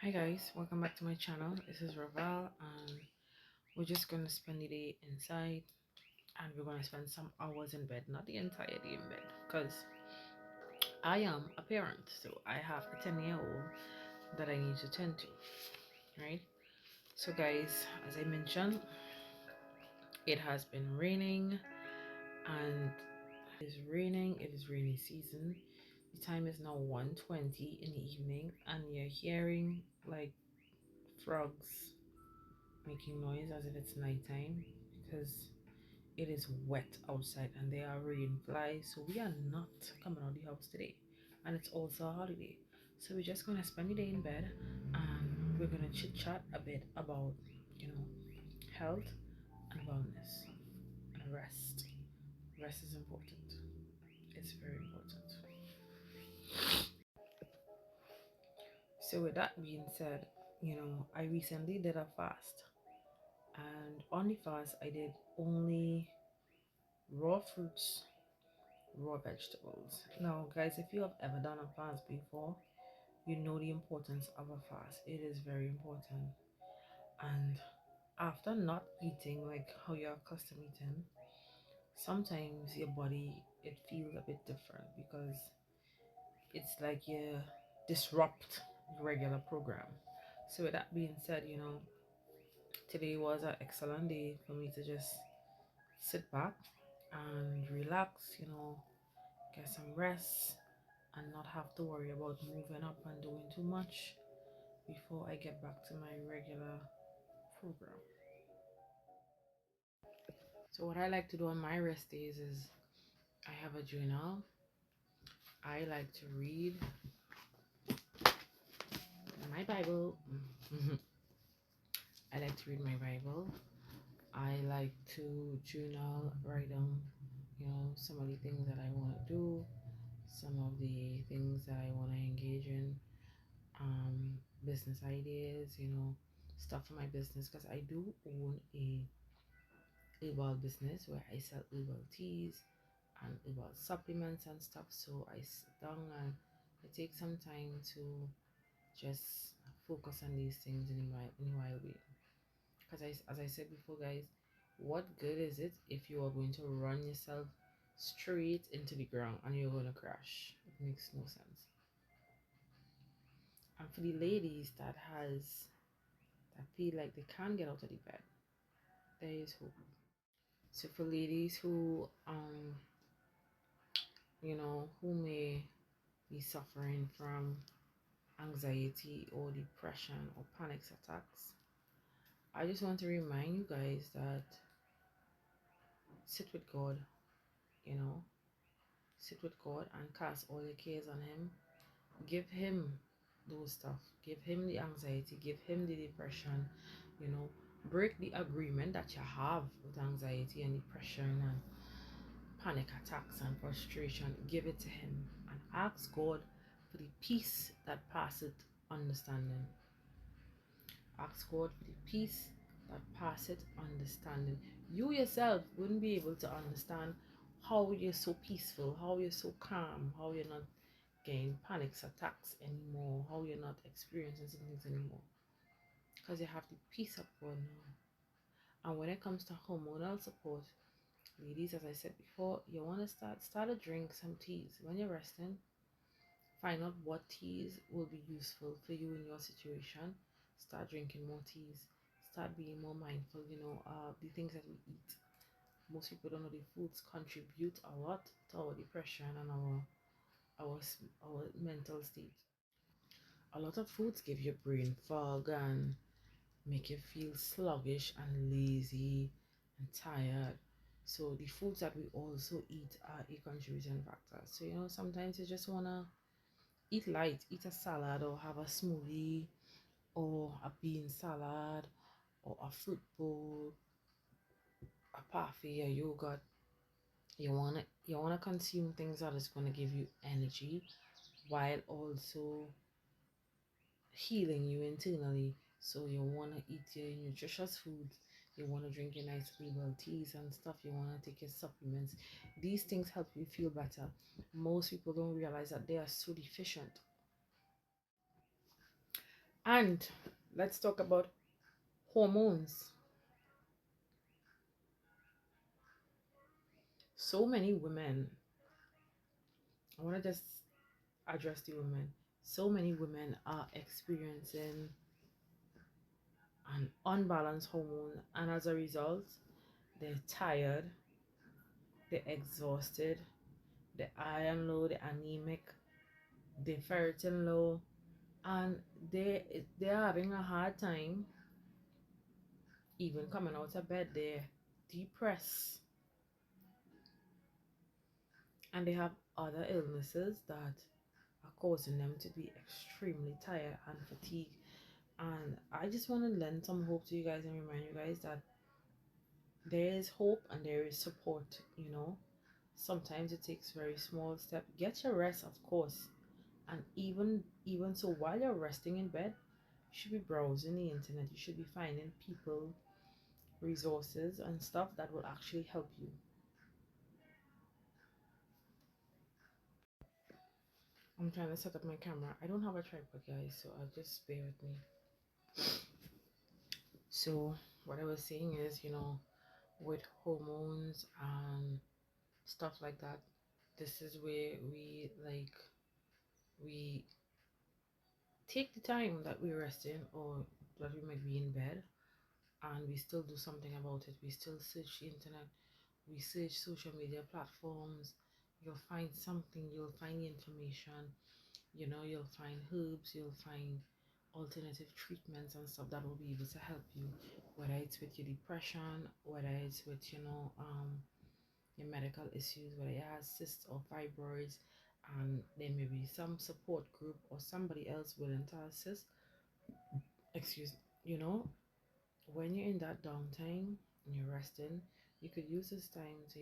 Hi guys, welcome back to my channel. This is Raval and we're just gonna spend the day inside and we're gonna spend some hours in bed, not the entire day in bed, because I am a parent, so I have a 10-year-old that I need to tend to, right? So guys, as I mentioned, it has been raining and it is rainy season. The time is now 1:20 in the evening and you're hearing like frogs making noise as if it's nighttime because it is wet outside and there are rain flies, so we are not coming out the house today, and it's also a holiday, so we're just gonna spend the day in bed and we're gonna chit chat a bit about you know health and wellness and rest. Rest is important. It's very important. So with that being said, I recently did a fast, and on the fast I did only raw fruits, raw vegetables. Now, guys, if you have ever done a fast before, you know the importance of a fast. It is very important. And after not eating like how you're accustomed eating, sometimes your body it feels a bit different because it's like you disrupt the regular program. So with that being said, today was an excellent day for me to just sit back and relax, get some rest and not have to worry about moving up and doing too much before I get back to my regular program. So what I like to do on my rest days is I have a journal. I like to read my Bible. I like to read my Bible. I like to journal, write down, some of the things that I want to do, some of the things that I want to engage in, business ideas, stuff for my business because I do own a herbal business where I sell herbal teas and herbal supplements and stuff. So I sit down and I take some time to just focus on these things in a while way. Because as I said before, guys, what good is it if you are going to run yourself straight into the ground and you're going to crash? It makes no sense. And for the ladies that feel like they can't get out of the bed, there is hope. So for ladies who may be suffering from anxiety or depression or panic attacks, I just want to remind you guys that sit with God, you know, sit with God and cast all your cares on Him. Give Him those stuff, give Him the anxiety, give Him the depression, you know, break the agreement that you have with anxiety and depression and panic attacks and frustration. Give it to Him and ask God for the peace that passeth understanding. Ask God for the peace that passeth understanding. You yourself wouldn't be able to understand how you're so peaceful, how you're so calm, how you're not getting panic attacks anymore, how you're not experiencing some things anymore. Because you have the peace of God now. And when it comes to hormonal support, ladies, as I said before, you want to start to drink some teas. When you're resting, find out what teas will be useful for you in your situation. Start drinking more teas. Start being more mindful, the things that we eat. Most people don't know the foods contribute a lot to our depression and our mental state. A lot of foods give you brain fog and make you feel sluggish and lazy and tired. So the foods that we also eat are a contributing factor. So sometimes you just wanna eat light, eat a salad or have a smoothie or a bean salad or a fruit bowl, a parfait, a yogurt. You wanna consume things that is gonna give you energy while also healing you internally. So you wanna eat your nutritious foods. You wanna drink your nice herbal teas and stuff. You wanna take your supplements. These things help you feel better. Most people don't realize that they are so deficient. And let's talk about hormones. So many women, I want to just address the women. So many women are experiencing an unbalanced hormone, and as a result, they're tired, they're exhausted, the iron low, the anemic, the ferritin low, and they're having a hard time even coming out of bed. They're depressed, and they have other illnesses that are causing them to be extremely tired and fatigued. And I just want to lend some hope to you guys and remind you guys that there is hope and there is support, you know. Sometimes it takes very small step. Get your rest, of course. And even so, while you're resting in bed, you should be browsing the internet. You should be finding people, resources and stuff that will actually help you. I'm trying to set up my camera. I don't have a tripod, guys, so I'll just bear with me. So what I was saying is, with hormones and stuff like that, this is where we take the time that we're resting or that we might be in bed, and we still do something about it. We still search the internet, we search social media platforms. You'll find something, you'll find the information, you'll find herbs, you'll find alternative treatments and stuff that will be able to help you, whether it's with your depression, whether it's with your medical issues, whether you have cysts or fibroids, and there may be some support group or somebody else willing to assist. Excuse me. When you're in that downtime and you're resting, you could use this time to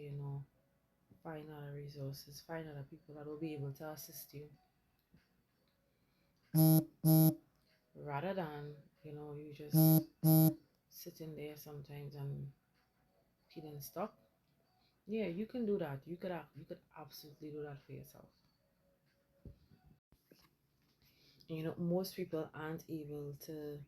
find other resources, find other people that will be able to assist you, rather than you just sitting there sometimes and feeling stuck. Yeah, you can do that. You could absolutely do that for yourself. Most people aren't able to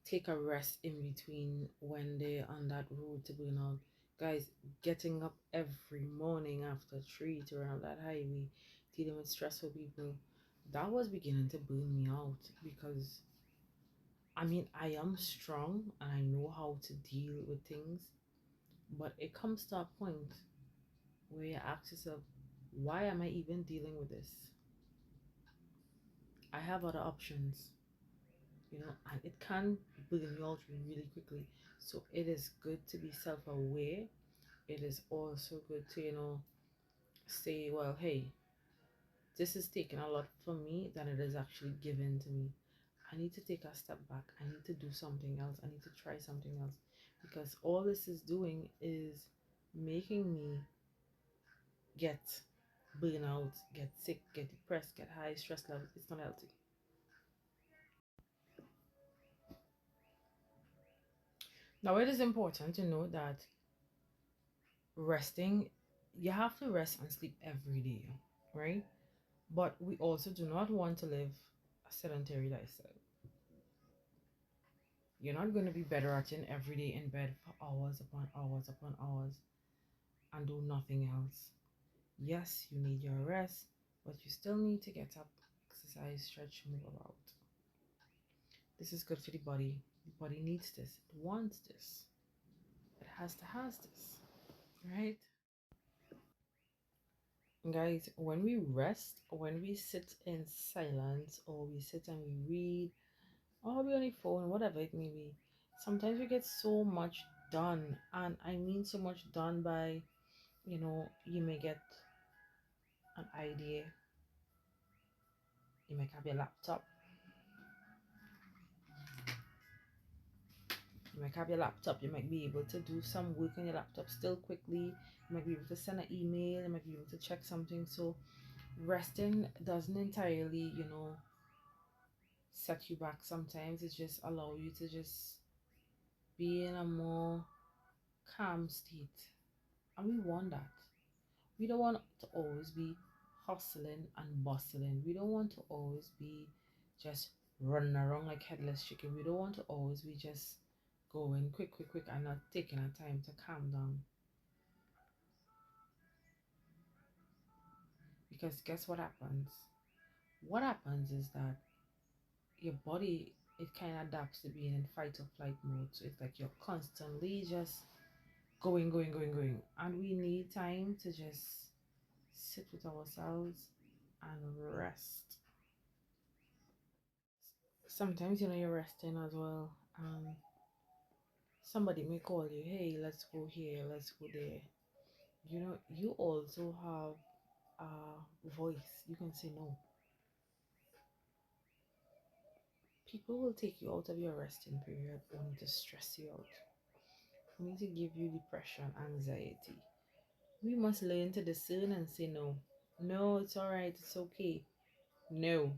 take a rest in between when they're on that road to burnout. Guys, getting up every morning after 3 to run up that highway, dealing with stressful people, that was beginning to burn me out because I mean, I am strong and I know how to deal with things, but it comes to a point where you ask yourself, why am I even dealing with this? I have other options, and it can burn you out really quickly. So it is good to be self-aware. It is also good to, say, well, hey, this is taking a lot from me than it is actually given to me. I need to take a step back. I need to do something else. I need to try something else because all this is doing is making me get burnout, get sick, get depressed, get high stress levels. It's not healthy. Now, it is important to know that resting, you have to rest and sleep every day, right? But we also do not want to live a sedentary lifestyle. You're not going to be better at it every day in bed for hours upon hours upon hours and do nothing else. Yes, you need your rest, but you still need to get up, exercise, stretch, move about. This is good for the body. The body needs this. It wants this. It has this, right? Guys, when we rest, when we sit in silence, or we sit and we read, or we on the phone, whatever it may be, sometimes we get so much done. And I mean so much done by, you may get an idea, you might have your laptop, you might be able to do some work on your laptop still quickly, you might be able to send an email, you might be able to check something. So resting doesn't entirely, set you back. Sometimes it just allow you to just be in a more calm state, and we want that. We don't want to always be hustling and bustling. We don't want to always be just running around like headless chicken. We don't want to always be just going quick, quick, quick and not taking our time to calm down. Because guess what happens? What happens is that your body, it kind of adapts to being in fight or flight mode. So it's like you're constantly just going, going, going, going. And we need time to just sit with ourselves and rest. Sometimes, you're resting as well. Somebody may call you, hey, let's go here, let's go there. You also have a voice. You can say no. People will take you out of your resting period only to stress you out, only to give you depression, anxiety. We must learn to discern and say no. No, it's all right, it's okay. No,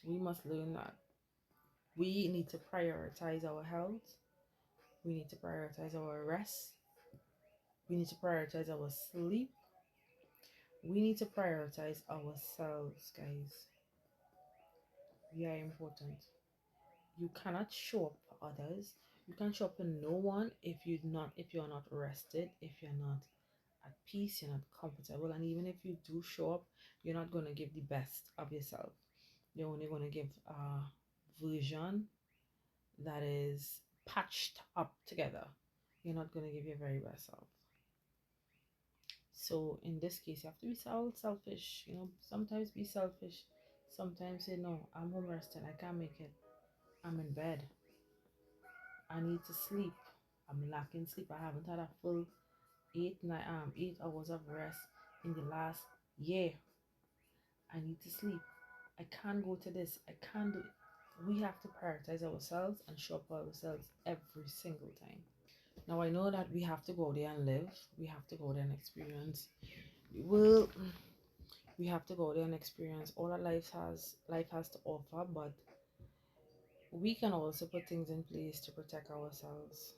we must learn that we need to prioritize our health, we need to prioritize our rest, we need to prioritize our sleep, we need to prioritize ourselves, guys. We are important. You cannot show up for others. You can show up for no one if you're not rested, if you're not at peace, you're not comfortable, and even if you do show up, you're not gonna give the best of yourself. You're only gonna give a version that is patched up together. You're not gonna give your very best self. So in this case, you have to be selfish. Sometimes be selfish. Sometimes say no. I'm home resting. I can't make it. I'm in bed. I need to sleep. I'm lacking sleep. I haven't had a full 8 hours of rest in the last year. I need to sleep. I can't go to this. I can't do it. We have to prioritize ourselves and show up for ourselves every single time. Now I know that we have to go there and live. We have to go there and experience. Well, we have to go there and experience all that life has to offer, but we can also put things in place to protect ourselves.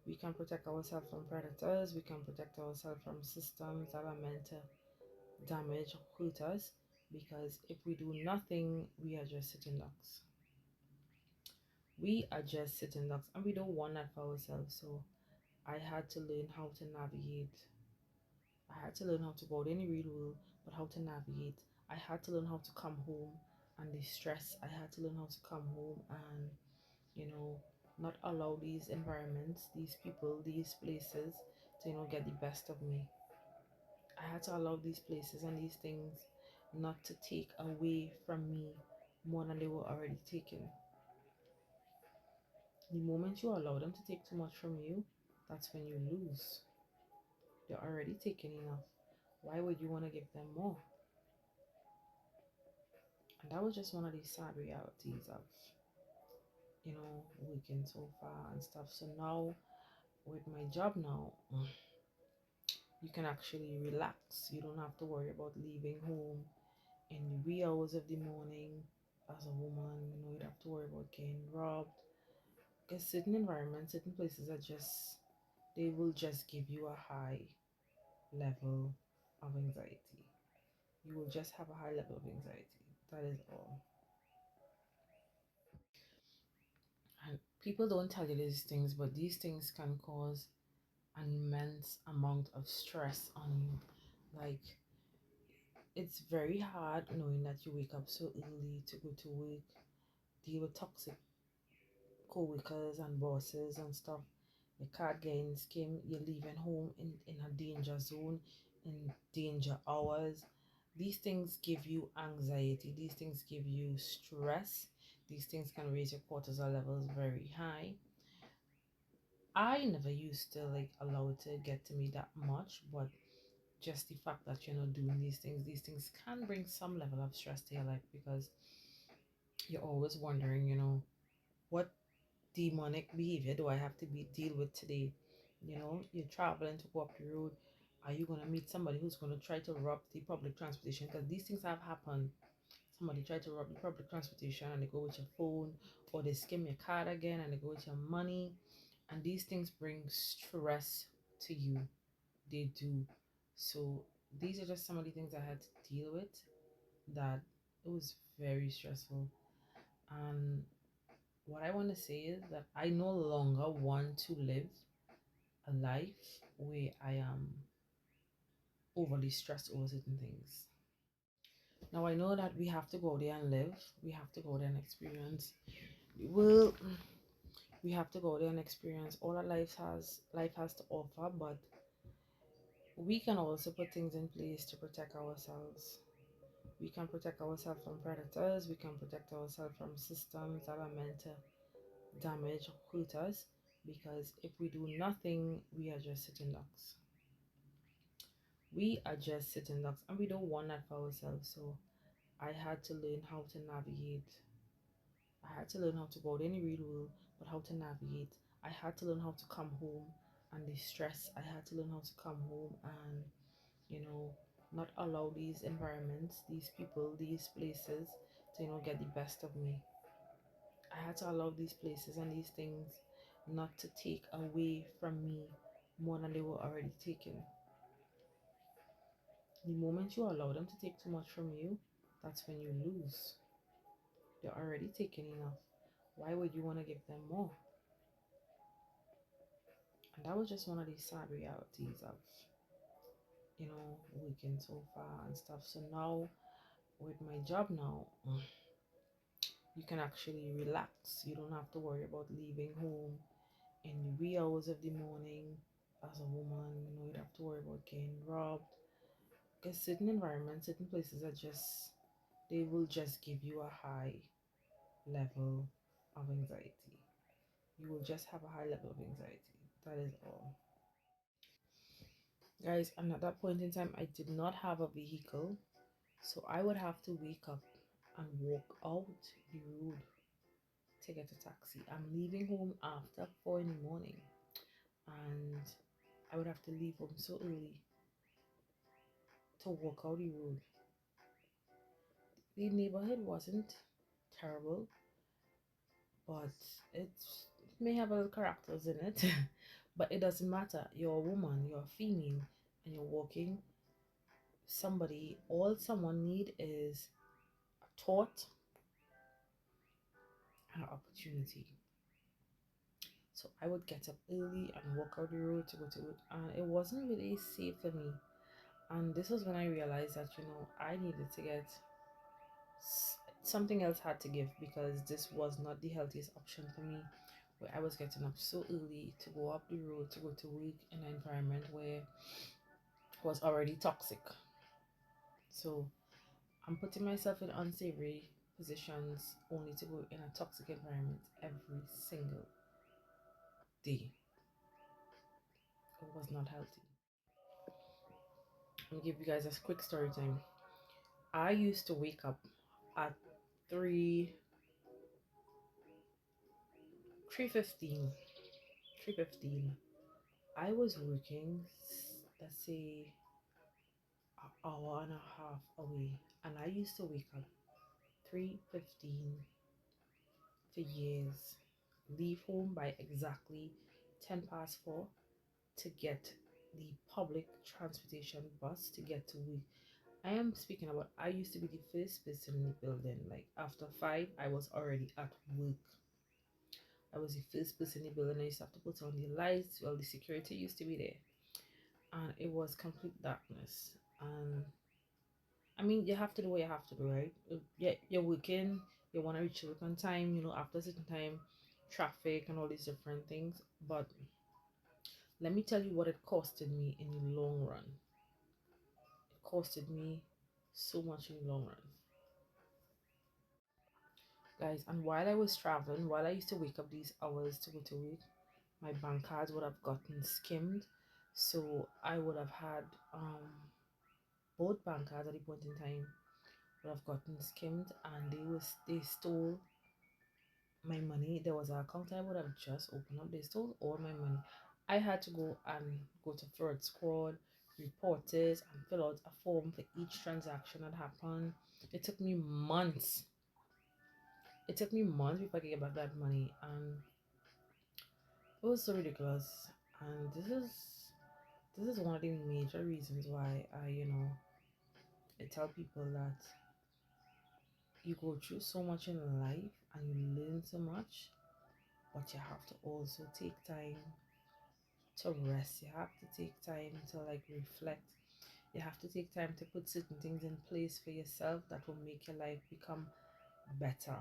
We can protect ourselves from predators, we can protect ourselves from systems that are meant to damage or hurt us, because if we do nothing, we are just sitting ducks. We are just sitting ducks and we don't want that for ourselves. So I had to learn how to navigate. I had to learn how to go out in the real world, but how to navigate. I had to learn how to come home and distress. I had to learn how to come home and, you know, not allow these environments, these people, these places to, get the best of me. I had to allow these places and these things not to take away from me more than they were already taken. The moment you allow them to take too much from you, that's when you lose. They're already taking enough. Why would you want to give them more? And that was just one of these sad realities of, working so far and stuff. So now, with my job now, you can actually relax. You don't have to worry about leaving home in the wee hours of the morning as a woman. You don't have to worry about getting robbed. Because certain environments, certain places are just, they will just give you a high level of anxiety. You will just have a high level of anxiety. That is all. And people don't tell you these things, but these things can cause an immense amount of stress on you. Like, it's very hard knowing that you wake up so early to go to work, deal with toxic co-workers and bosses and stuff. Your card getting skimmed, you're leaving home in a danger zone, in danger hours. These things give you anxiety, these things give you stress, these things can raise your cortisol levels very high. I never used to like allow it to get to me that much, but just the fact that you're not doing these things can bring some level of stress to your life, because you're always wondering, what demonic behavior do I have to deal with today? You're traveling to go up the road. Are you gonna meet somebody who's gonna try to rob the public transportation? Because these things have happened. Somebody tried to rob the public transportation and they go with your phone, or they skim your card again and they go with your money. And these things bring stress to you. They do. So these are just some of the things I had to deal with. that it was very stressful. And what I want to say is that I no longer want to live a life where I am overly stressed over certain things. Now I know that we have to go there and live. We have to go there and experience. Well, we have to go there and experience all that life has to offer, but we can also put things in place to protect ourselves. We can protect ourselves from predators. We can protect ourselves from systems that are meant to damage or hurt us. Because if we do nothing, we are just sitting ducks. We are just sitting ducks, and we don't want that for ourselves. So I had to learn how to navigate. I had to learn how to go out in the real world, but how to navigate. I had to learn how to come home and the stress. I had to learn how to come home and, you know, not allow these environments, these people, these places to, get the best of me. I had to allow these places and these things not to take away from me more than they were already taken. The moment you allow them to take too much from you, that's when you lose. They're already taking enough. Why would you want to give them more? And that was just one of these sad realities of, working so far and stuff. So now, with my job now, you can actually relax. You don't have to worry about leaving home in the wee hours of the morning as a woman. You don't have to worry about getting robbed. Because certain environments, certain places are just, they will just give you a high level of anxiety. You will just have a high level of anxiety. That is all. Guys, and at that point in time, I did not have a vehicle. So I would have to wake up and walk out the road to get a taxi. I'm leaving home after 4 in the morning, and I would have to leave home so early to walk out the road. The neighborhood wasn't terrible, but it may have other characters in it, but it doesn't matter. You're a woman, you're a female, and you're walking somebody. All someone need is a thought and an opportunity. So I would get up early and walk out the road to go to it, and it wasn't really safe for me. And this was when I realized that I needed to get something else had to give, because this was not the healthiest option for me. Where I was getting up so early to go up the road to go to work in an environment where it was already toxic. So I'm putting myself in unsavory positions only to go in a toxic environment every single day. It was not healthy. I'll give you guys a quick story time. I used to wake up at 3 3:15. 3:15. I was working, let's say, an hour and a half away, and I used to wake up 3:15 for years, leave home by exactly 10 past 4 to get the public transportation bus to get to work. I am speaking about, I used to be the first person in the building. Like after 5, I was already at work. I was the first person in the building. I used to have to put on the lights. Well, the security used to be there, and it was complete darkness. And I mean, you have to do what you have to do, right? Yeah, you're working. You want to reach work on time. After a certain time, traffic and all these different things. But let me tell you what it costed me in the long run. It costed me so much in the long run, guys. And while I was traveling, while I used to wake up these hours to go to work, my bank cards would have gotten skimmed. So I would have had both bank cards at the point in time would have gotten skimmed, and they stole my money. There was an account I would have just opened up. They stole all my money. I had to go to fraud squad, report it, and fill out a form for each transaction that happened. It took me months. It took me months before I could get back that money, and it was so ridiculous. And this is one of the major reasons why I tell people that you go through so much in life and you learn so much, but you have to also take time to rest. You have to take time to like reflect. You have to take time to put certain things in place for yourself that will make your life become better.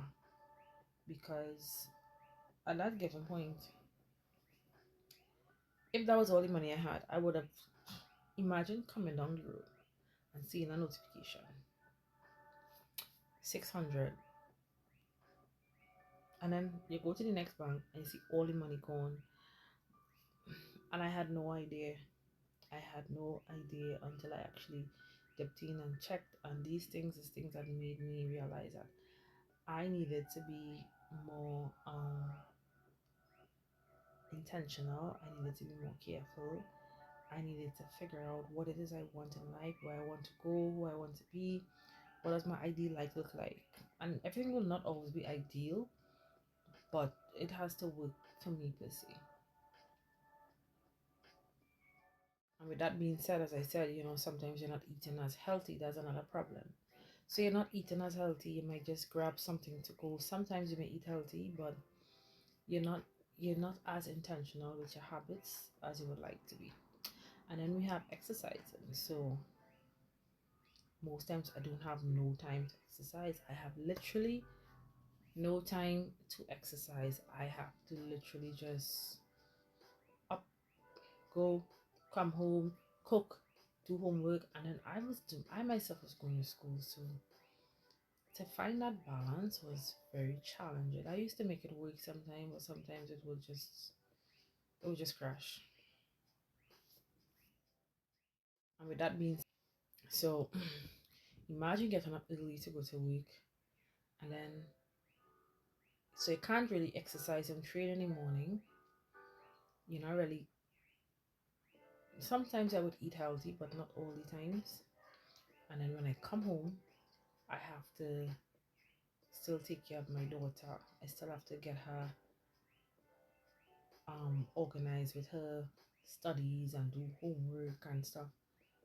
Because at that given point, if that was all the money I had, I would have imagined coming down the road and seeing a notification 600, and then you go to the next bank and you see all the money gone. And I had no idea. I had no idea until I actually dipped in and checked. And these things that made me realize that I needed to be more intentional. I needed to be more careful. I needed to figure out what it is I want in life, where I want to go, who I want to be, what does my ideal life look like. And everything will not always be ideal, but it has to work for me per se. And with that being said, as I said, sometimes you're not eating as healthy. That's another problem. So you're not eating as healthy. You might just grab something to go. Sometimes you may eat healthy, but you're not you're not as intentional with your habits as you would like to be. And then we have exercising. So most times I don't have no time to exercise. I have literally no time to exercise. I have to literally just up, go, come home, cook, do homework, and then I myself was going to school, so to find that balance was very challenging. I used to make it work sometimes, but sometimes it would just crash. And with that being so imagine getting up early to go to work, and then so you can't really exercise and train in the morning. You're not really. Sometimes I would eat healthy, but not all the times. And then when I come home, I have to still take care of my daughter. I still have to get her organized with her studies and do homework and stuff.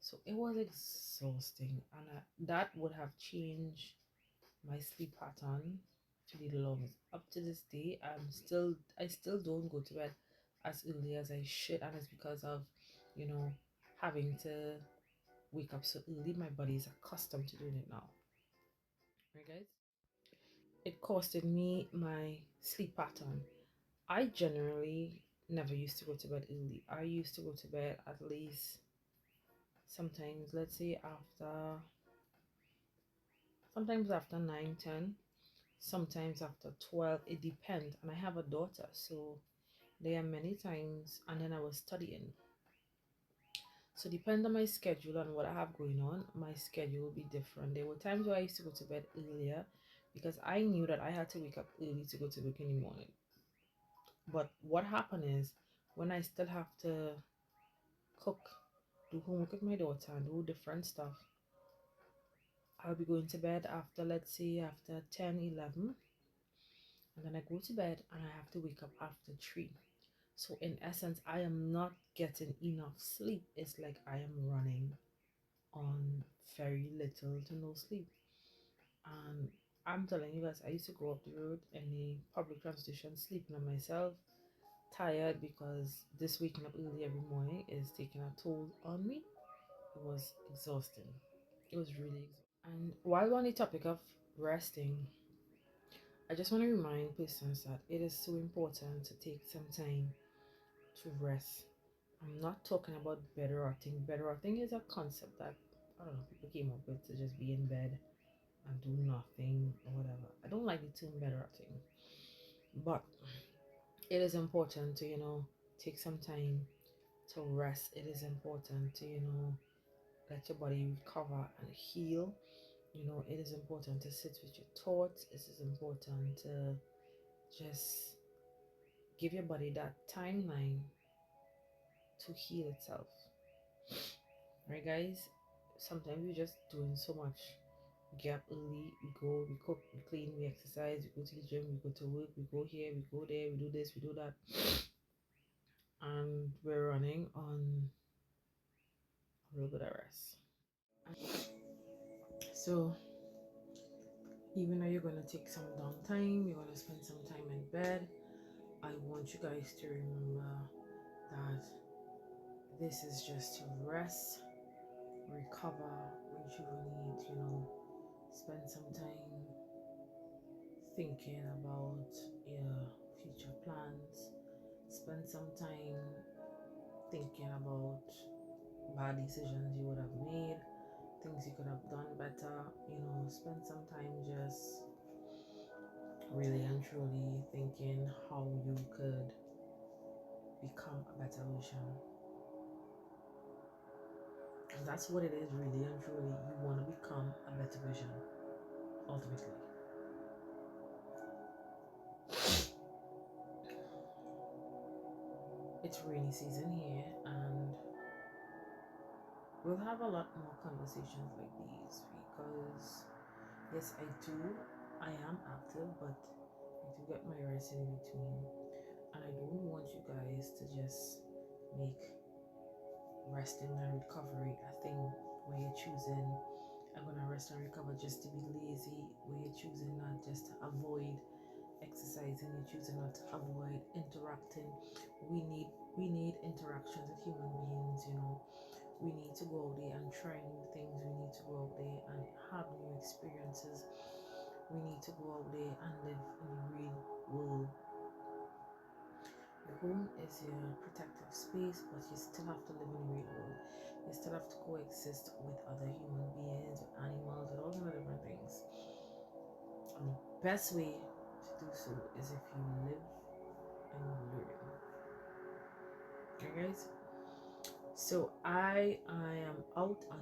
So it was exhausting, and that would have changed my sleep pattern to the longest. Up to this day, I still don't go to bed as early as I should, and it's because of, you know, having to wake up so early. My body is accustomed to doing it now. Right, guys? It costed me my sleep pattern. I generally never used to go to bed early. I used to go to bed at least sometimes, let's say after 9, 10, sometimes after 12. It depends. And I have a daughter, so there are many times, and then I was studying. So depend on my schedule and what I have going on, my schedule will be different. There were times where I used to go to bed earlier because I knew that I had to wake up early to go to work in the morning. But what happened is when I still have to cook, do homework with my daughter, and do different stuff, I'll be going to bed after, let's say, after 10, 11, and then I go to bed and I have to wake up after 3. So, in essence, I am not getting enough sleep. It's like I am running on very little to no sleep. And I'm telling you guys, I used to go up the road in the public transportation, sleeping on myself, tired because this waking up early every morning is taking a toll on me. It was exhausting. It was really exhausting. And while we're on the topic of resting, I just want to remind persons that it is so important to take some time to rest. I'm not talking about bed rotting. Bed rotting is a concept that I don't know people came up with to just be in bed and do nothing or whatever. I don't like the term bed rotting, but it is important to take some time to rest. It is important to let your body recover and heal. It is important to sit with your thoughts. It is important to just give your body that timeline to heal itself. Right, guys? Sometimes we're just doing so much. We get up early, we go, we cook, we clean, we exercise, we go to the gym, we go to work, we go here, we go there, we do this, we do that. And we're running on a little bit of rest. So Even though you're gonna take some downtime, you're gonna spend some time in bed, I want you guys to remember that this is just to rest, recover, rejuvenate, spend some time thinking about your future plans, spend some time thinking about bad decisions you would have made, things you could have done better, spend some time just really and truly thinking how you could become a better version. And that's what it is, really and truly. You want to become a better version, ultimately. It's rainy season here, and we'll have a lot more conversations like these because, yes, I am active, but I do get my rest in between. And I don't want you guys to just make resting and recovery a thing where you're choosing, I'm gonna rest and recover just to be lazy, where you're choosing not just to avoid exercising, you're choosing not to avoid interacting. We need interactions with human beings. We need to go out there and try new things. We need to go out there and have new experiences. We need to go out there and live in the real world. Your home is your protective space, but you still have to live in the real world. You still have to coexist with other human beings, with animals, with all kinds of different things. And the best way to do so is if you live and learn. Okay, guys? So I am out on